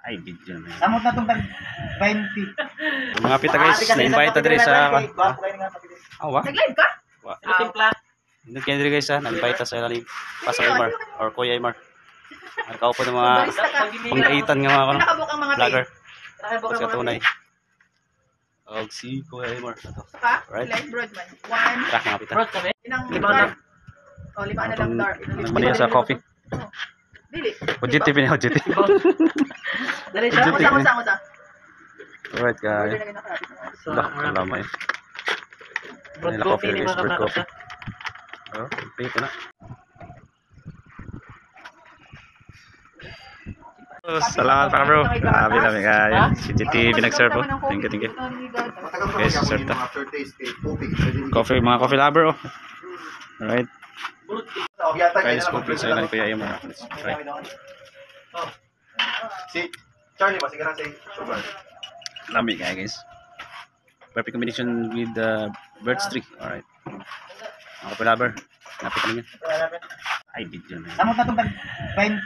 Ay, video na. Samot na itong tag 20. Mga pita guys, na-invite na diri sa... Awa? Nag-live ka? Wa. Timpla. Hindi kayo diri guys ha, na-invite sa ilalim. Pastor Aymar or Kuya Aymar. Ang kaupo ng mga Barista ka. pangkaitan nga mga Nakabuk ang mga vlogger. Nakabuk Tapos ang mga katunay. Og si Kuya Aymar. Ito. ka? Right. Live broadman. One. Track mga pita. Inang Lima na. Oh, lima na lang dark. Maniya sa coffee. Dili. Ojiti pinay ojiti. Dali Sa siya. usa. Alright guys. Lah, lamay. Broad Nila coffee coffee ni guys, mga broad kabraka. coffee. Oh, pito na. Salamat pa bro. Grabe kami kayo. Si GT pinag-serve oh. Thank you. Guys, serve ta. Coffee, mga coffee lover oh. Alright. Guys, coffee sa ilan kuya yung mga. Alright. Si Charlie ba? Sige na si Sugar. Lami kaya guys. Perfect combination with the birch tree. Alright. Mga coffee lover. Napit naman yan. Ay, video na. Samot na itong tag 20.